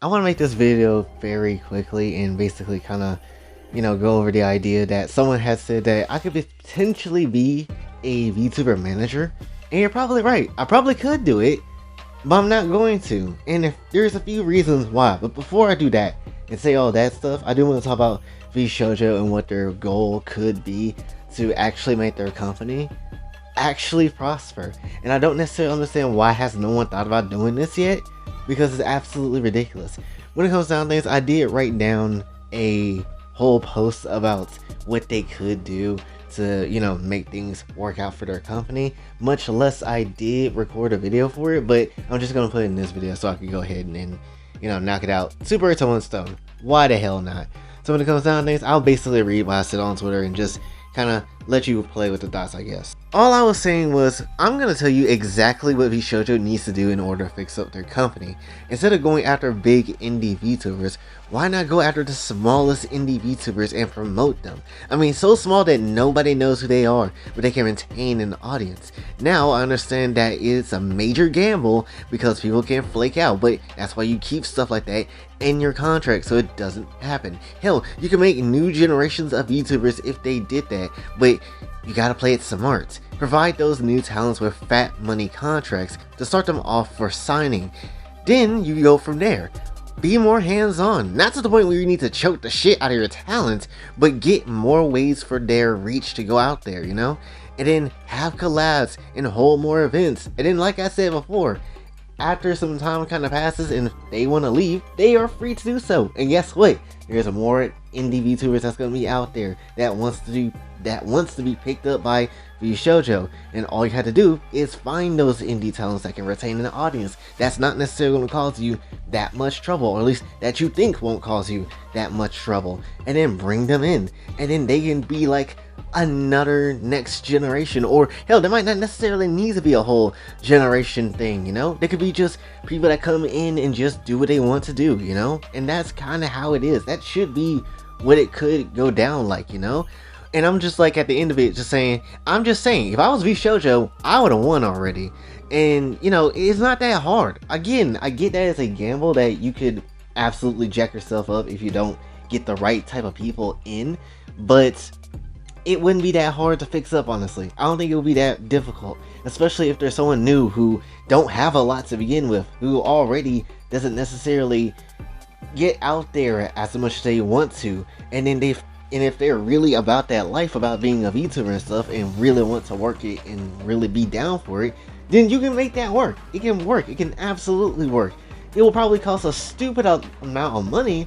I want to make this video very quickly and basically kind of, go over the idea that someone has said that I could potentially be a VTuber manager. And you're probably right. I probably could do it, but I'm not going to. And if there's a few reasons why. But before I do that and say all that stuff, I do want to talk about VShojo and what their goal could be to actually make their company actually prosper. And I don't necessarily understand why has no one thought about doing this yet, because it's absolutely ridiculous. When it comes down to things, I did write down a whole post about what they could do to, make things work out for their company. Much less I did record a video for it, but I'm just gonna put it in this video so I can go ahead and knock it out. Two birds with one stone. Why the hell not? So when it comes down to things, I'll basically read what I said on Twitter and just kind of let you play with the thoughts, I guess. All I was saying was, I'm going to tell you exactly what Vshojo needs to do in order to fix up their company. Instead of going after big indie VTubers, why not go after the smallest indie VTubers and promote them? I mean, so small that nobody knows who they are, but they can retain an audience. Now, I understand that it's a major gamble because people can flake out, but that's why you keep stuff like that in your contract so it doesn't happen. Hell, you can make new generations of VTubers if they did that, but you gotta play it smart. Provide those new talents with fat money contracts to start them off for signing. Then you go from there. Be more hands-on, not to the point where you need to choke the shit out of your talent, but get more ways for their reach to go out there, And then have collabs and hold more events. And then, like I said before, after some time kind of passes and if they want to leave, they are free to do so. And guess what? There's more indie VTubers that's going to be out there that wants to be picked up by Vshojo. And all you have to do is find those indie talents that can retain an audience. That's not necessarily going to cause you that much trouble, or at least that you think won't cause you that much trouble. And then bring them in. And then they can be like another next generation, or hell, there might not necessarily need to be a whole generation thing, They could be just people that come in and just do what they want to do, And that's kind of how it is. That should be what it could go down like, And I'm just like, at the end of it, I'm just saying, if I was Vshojo, I would have won already. And, it's not that hard. Again, I get that it's a gamble that you could absolutely jack yourself up if you don't get the right type of people in, but it wouldn't be that hard to fix up, honestly. I don't think it would be that difficult, especially if there's someone new who don't have a lot to begin with, who already doesn't necessarily get out there as much as they want to, and then if they're really about that life, about being a VTuber and stuff, and really want to work it and really be down for it, then you can make that work. It can work. It can absolutely work. It will probably cost a stupid amount of money,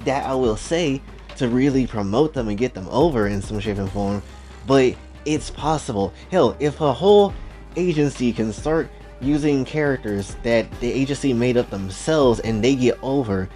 that I will say, to really promote them and get them over in some shape and form, but it's possible. Hell, if a whole agency can start using characters that the agency made up themselves and they get over,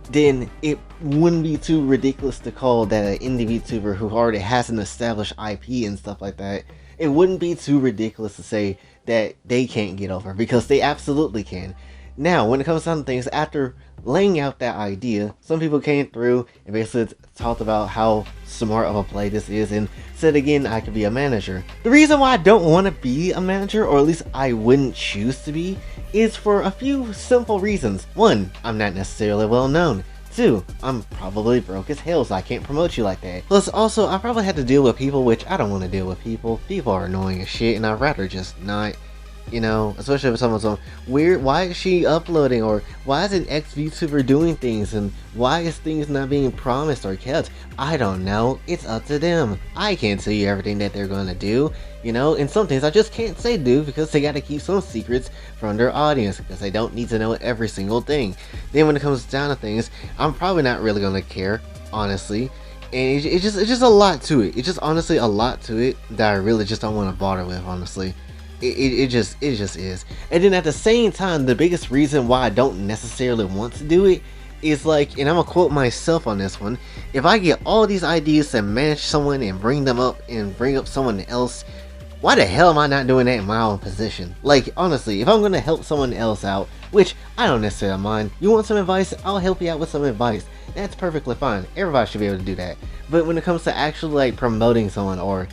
then it wouldn't be too ridiculous to call that an indie VTuber who already has an established IP and stuff like that. It wouldn't be too ridiculous to say that they can't get over, because they absolutely can. Now, when it comes down to things, after laying out that idea, some people came through and basically talked about how smart of a play this is and said again, I could be a manager. The reason why I don't want to be a manager, or at least I wouldn't choose to be, is for a few simple reasons. One, I'm not necessarily well known. Two, I'm probably broke as hell, so I can't promote you like that. Plus, also, I probably had to deal with people, which I don't want to deal with people. People are annoying as shit, and I'd rather just not. Especially if someone's on weird, why is she uploading, or why is an ex-VTuber doing things, and why is things not being promised or kept? I don't know. It's up to them. I can't tell you everything that they're gonna do, and some things I just can't say do because they gotta keep some secrets from their audience, because they don't need to know every single thing. Then when it comes down to things, I'm probably not really gonna care, honestly. And it's just a lot to it. It's just honestly a lot to it that I really just don't want to bother with, honestly. It just is. And then at the same time, the biggest reason why I don't necessarily want to do it is like, and I'm gonna quote myself on this one, if I get all these ideas to manage someone and bring them up and bring up someone else, why the hell am I not doing that in my own position? Like, honestly, if I'm gonna help someone else out, which I don't necessarily mind, you want some advice, I'll help you out with some advice. That's perfectly fine. Everybody should be able to do that. But when it comes to actually like promoting someone, or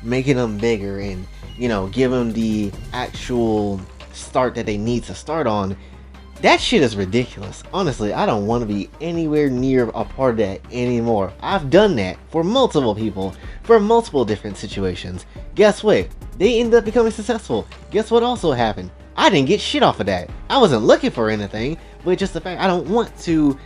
making them bigger and give them the actual start that they need to start on, That shit is ridiculous. Honestly, I don't want to be anywhere near a part of that anymore. I've done that for multiple people, for multiple different situations. Guess what? They ended up becoming successful. Guess what also happened? I didn't get shit off of that. I wasn't looking for anything, but just the fact I don't want to,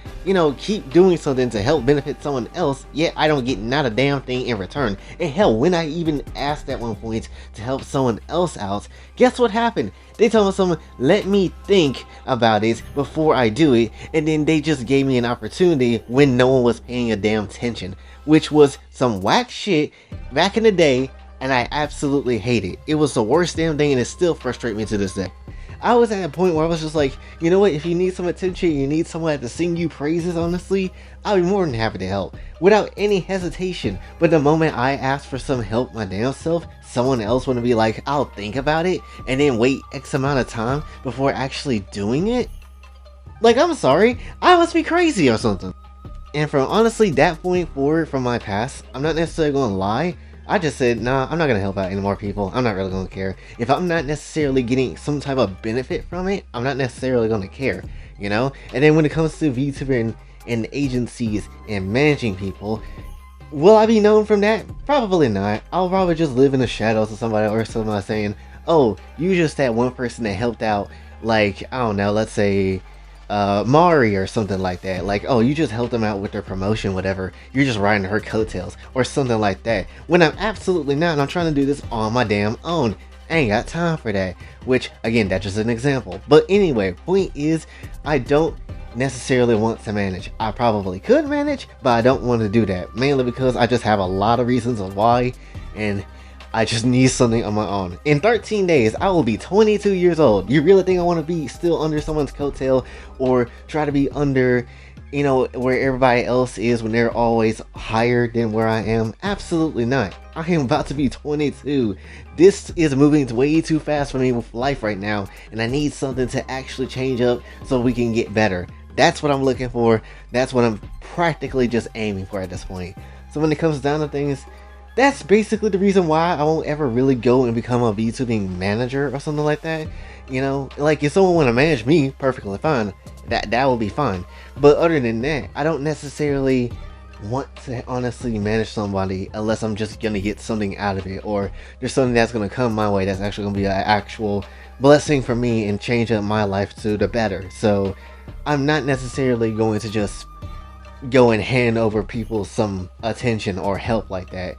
keep doing something to help benefit someone else, yet I don't get not a damn thing in return. And hell, when I even asked at one point to help someone else out, guess what happened? They told someone, let me think about it before I do it, and then they just gave me an opportunity when no one was paying a damn attention, which was some whack shit back in the day, and I absolutely hate it. It was the worst damn thing, and it still frustrates me to this day. I was at a point where I was just like, you know what, if you need some attention, you need someone to sing you praises, honestly, I'll be more than happy to help, without any hesitation. But the moment I ask for some help my damn self, someone else would be like, I'll think about it, and then wait X amount of time before actually doing it? Like, I'm sorry, I must be crazy or something. And from honestly that point forward from my past, I'm not necessarily going to lie, I just said, nah, I'm not going to help out any more people. I'm not really going to care. If I'm not necessarily getting some type of benefit from it, I'm not necessarily going to care, And then when it comes to VTuber and agencies and managing people, will I be known from that? Probably not. I'll probably just live in the shadows of somebody or somebody saying, oh, you just that one person that helped out, like, I don't know, let's say Mari or something like that. Like, oh, you just helped them out with their promotion, whatever. You're just riding her coattails or something like that. When I'm absolutely not, and I'm trying to do this on my damn own. I ain't got time for that. Which, again, that's just an example. But anyway, point is, I don't necessarily want to manage. I probably could manage, but I don't want to do that. Mainly because I just have a lot of reasons of why, and I just need something on my own. In 13 days, I will be 22 years old. You really think I want to be still under someone's coattail or try to be under, where everybody else is when they're always higher than where I am? Absolutely not. I am about to be 22. This is moving way too fast for me with life right now, and I need something to actually change up so we can get better. That's what I'm looking for. That's what I'm practically just aiming for at this point. So when it comes down to things, that's basically the reason why I won't ever really go and become a VTubing manager or something like that. Like if someone want to manage me, perfectly fine. That will be fine. But other than that, I don't necessarily want to honestly manage somebody unless I'm just gonna get something out of it, or there's something that's gonna come my way that's actually gonna be an actual blessing for me and change up my life to the better. So I'm not necessarily going to just go and hand over people some attention or help like that,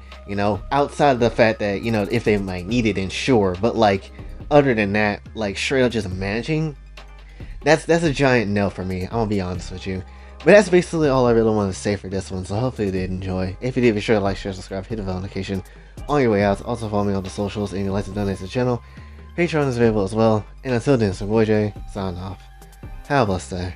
outside of the fact that, if they might need it, then sure. But like, other than that, like straight up just managing, that's a giant no for me. I'm gonna be honest with you. But that's basically all I really want to say for this one, so hopefully you did enjoy. If you did, be sure to like, share, subscribe, hit the bell notification on your way out. Also follow me on the socials, and if you'd like to donate to the channel, Patreon is available as well. And until then, it's your boy Jay, signing off. Have a blessed day.